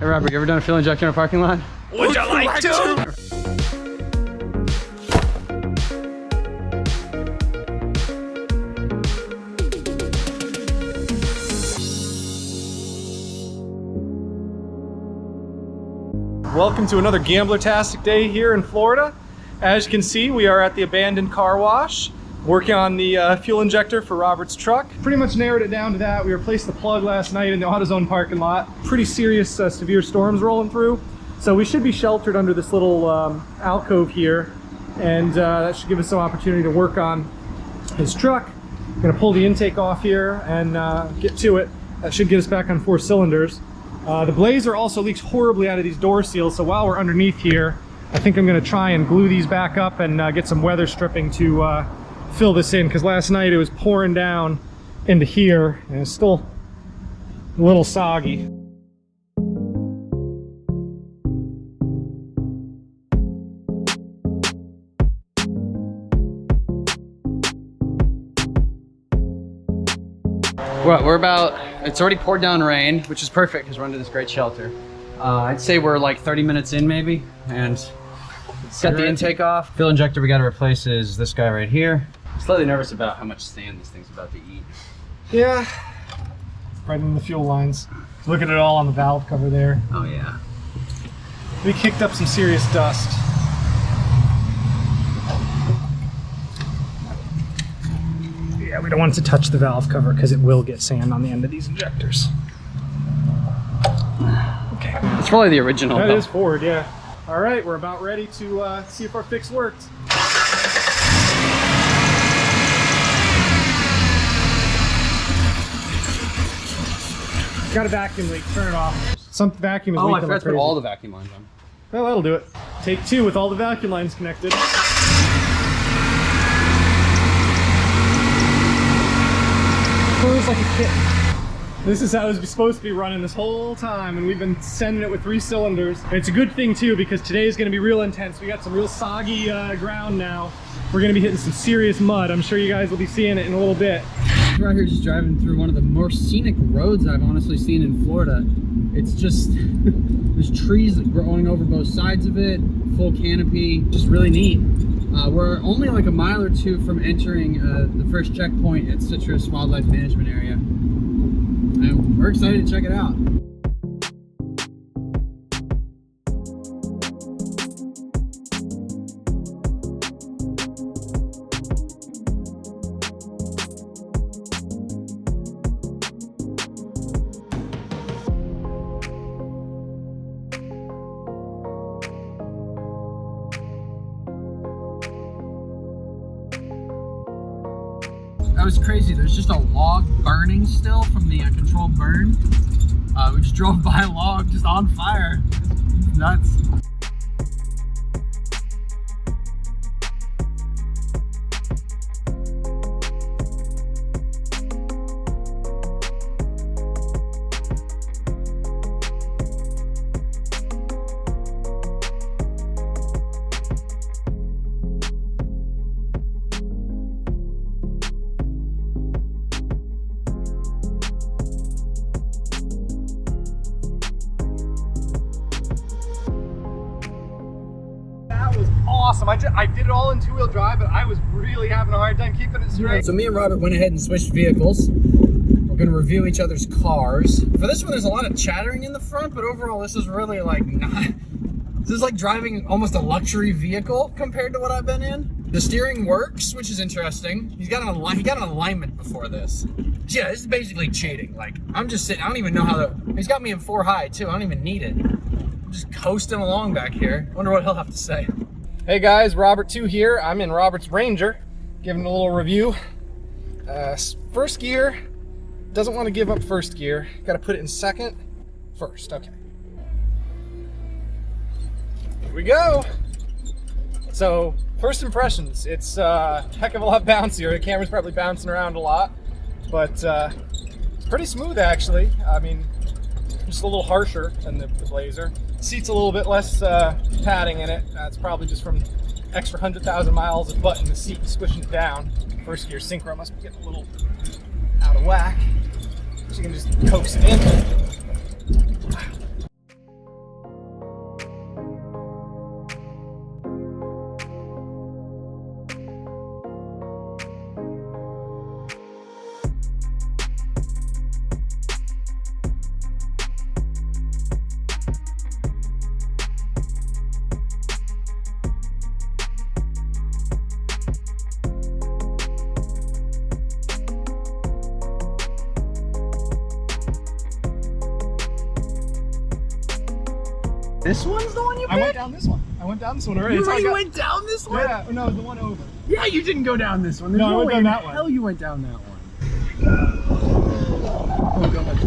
Hey Robert, you ever done a fuel injector in a parking lot? Would you like to? Welcome to another gambler-tastic day here in Florida. As you can see, we are at the abandoned car wash, working on the fuel injector for Robert's truck. Pretty much narrowed it down to that. We replaced the plug last night in the AutoZone parking lot. Pretty serious, severe storms rolling through. So we should be sheltered under this little alcove here, and that should give us some opportunity to work on his truck. I'm gonna pull the intake off here and get to it. That should get us back on 4 cylinders. The Blazer also leaks horribly out of these door seals, so while we're underneath here, I think I'm gonna try and glue these back up and get some weather stripping to fill this in, because last night it was pouring down into here and it's still a little soggy. We're about, it's already poured down rain, which is perfect because we're under this great shelter. I'd say we're like 30 minutes in maybe, and got the intake off. Fuel injector we got to replace is this guy right here. Slightly nervous about how much sand this thing's about to eat. Yeah, right in the fuel lines. Look at it all on the valve cover there. Oh yeah. We kicked up some serious dust. Yeah, we don't want to touch the valve cover because it will get sand on the end of these injectors. Okay. It's probably the original. That though. is Ford, yeah. All right, we're about ready to see if our fix worked. Got a vacuum leak, turn it off. Some vacuum is leaking. Oh, I forgot to put all the vacuum lines on. Well, that'll do it. Take 2 with all the vacuum lines connected. It's like a kit. This is how it was supposed to be running this whole time, and we've been sending it with 3 cylinders. And it's a good thing too, because today is going to be real intense. We got some real soggy ground now. We're going to be hitting some serious mud. I'm sure you guys will be seeing it in a little bit. We're out here just driving through one of the more scenic roads I've honestly seen in Florida. It's just, there's trees growing over both sides of it, full canopy, just really neat. We're only like a mile or 2 from entering the first checkpoint at Citrus Wildlife Management Area. And we're excited to check it out. That was crazy. There's just a log burning still from the controlled burn. We just drove by a log just on fire. It's nuts. Awesome. I did it all in 2-wheel drive, but I was really having a hard time keeping it straight. So me and Robert went ahead and switched vehicles. We're gonna review each other's cars. For this one, there's a lot of chattering in the front, but overall, this is really like not. This is like driving almost a luxury vehicle compared to what I've been in. The steering works, which is interesting. He got an alignment before this. Yeah, this is basically cheating. Like, I'm just sitting, I don't even know how to. He's got me in 4 high too. I don't even need it. I'm just coasting along back here. Wonder what he'll have to say. Hey guys, Robert 2 here. I'm in Robert's Ranger, giving a little review. First gear, doesn't want to give up first gear. Got to put it in second, first, okay. Here we go. So, first impressions, it's a heck of a lot bouncier. The camera's probably bouncing around a lot, but it's pretty smooth actually. I mean, just a little harsher than the Blazer. Seat's a little bit less padding in it. That's probably just from extra 100,000 miles of butt in the seat squishing it down. First gear synchro must be getting a little out of whack. So you can just coax it in. This one's the one you picked? I went down this one. I went down this one already. You That's how I already went down this one? Yeah, no, the one over. Yeah, you didn't go down this one. There's No, I went way down in that one. hell you went down that one. Oh, God.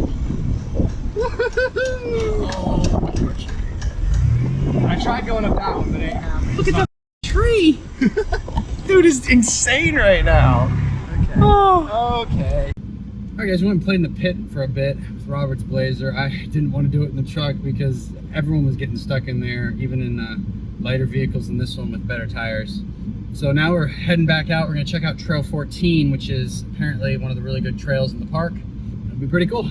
I tried going up that one, but it ain't happening. Look at the tree! Dude is insane right now. Okay. Oh. Okay. Alright guys, we went and played in the pit for a bit with Robert's Blazer. I didn't want to do it in the truck because everyone was getting stuck in there, even in lighter vehicles than this one with better tires. So now we're heading back out. We're going to check out Trail 14, which is apparently one of the really good trails in the park. It'll be pretty cool.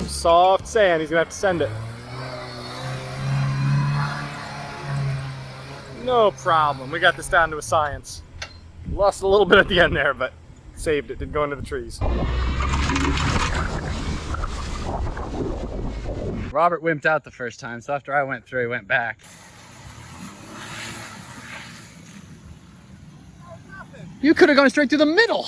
Soft sand, he's gonna have to send it. No problem, we got this down to a science. Lost a little bit at the end there, but saved it, didn't go into the trees. Robert wimped out the first time, so after I went through, he went back. You could have gone straight through the middle.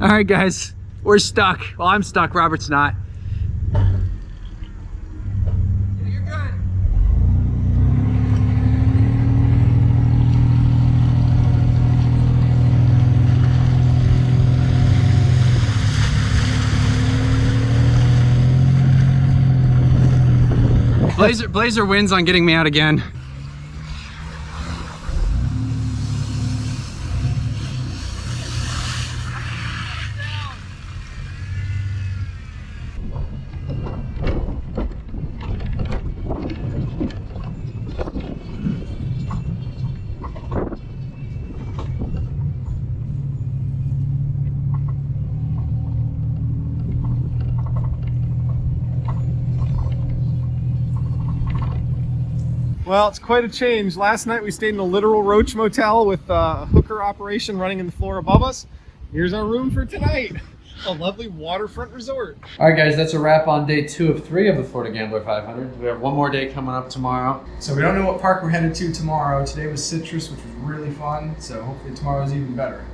All right, guys, we're stuck. Well, I'm stuck. Robert's not. You're good. Blazer wins on getting me out again. Well, it's quite a change. Last night we stayed in a literal roach motel with a hooker operation running in the floor above us. Here's our room for tonight. A lovely waterfront resort. All right, guys, that's a wrap on day 2 of 3 of the Florida Gambler 500. We have one more day coming up tomorrow. So we don't know what park we're headed to tomorrow. Today was Citrus, which was really fun. So hopefully tomorrow's even better.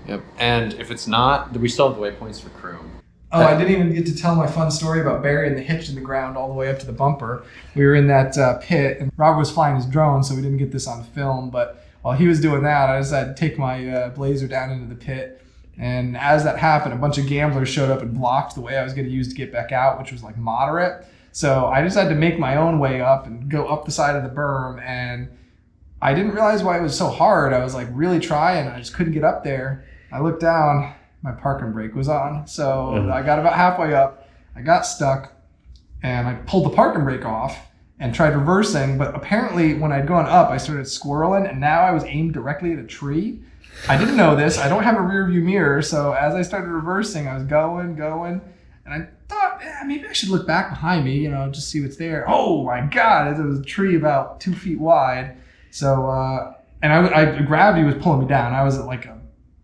Yep, and if it's not, we still have the waypoints for crew. Oh, I didn't even get to tell my fun story about burying the hitch in the ground all the way up to the bumper. We were in that pit, and Robert was flying his drone, so we didn't get this on film. But while he was doing that, I decided to take my Blazer down into the pit. And as that happened, a bunch of gamblers showed up and blocked the way I was going to use to get back out, which was like moderate. So I decided to make my own way up and go up the side of the berm. And I didn't realize why it was so hard. I was like really trying. I just couldn't get up there. I looked down. My parking brake was on. So I got about halfway up, I got stuck, and I pulled the parking brake off and tried reversing, but apparently when I'd gone up, I started squirreling, and now I was aimed directly at a tree. I didn't know this. I don't have a rear view mirror, so as I started reversing, I was going, and I thought, maybe I should look back behind me, just see what's there. Oh my God, it was a tree about 2 feet wide. So, and gravity was pulling me down. I was at like a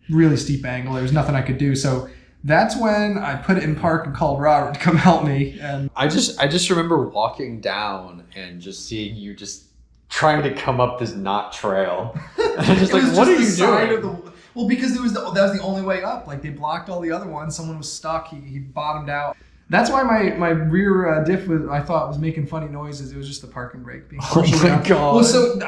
really steep angle. There was nothing I could do. So that's when I put it in park and called Robert to come help me. And I just remember walking down and just seeing you just trying to come up this knot trail. And I'm just like, what are you doing? Well, because that was the only way up. Like they blocked all the other ones. Someone was stuck. He bottomed out. That's why my rear diff I thought was making funny noises. It was just the parking brake being Oh my God. Well, so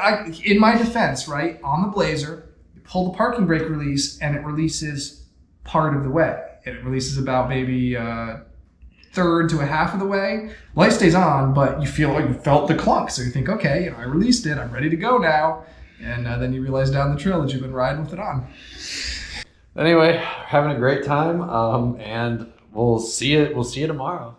in my defense, right, on the Blazer, you pull the parking brake release and it releases part of the way. It releases about maybe third to a half of the way. Light stays on, but you feel like you felt the clunk. So you think, okay, I released it. I'm ready to go now. And then you realize down the trail that you've been riding with it on. Anyway, having a great time, and we'll see you tomorrow.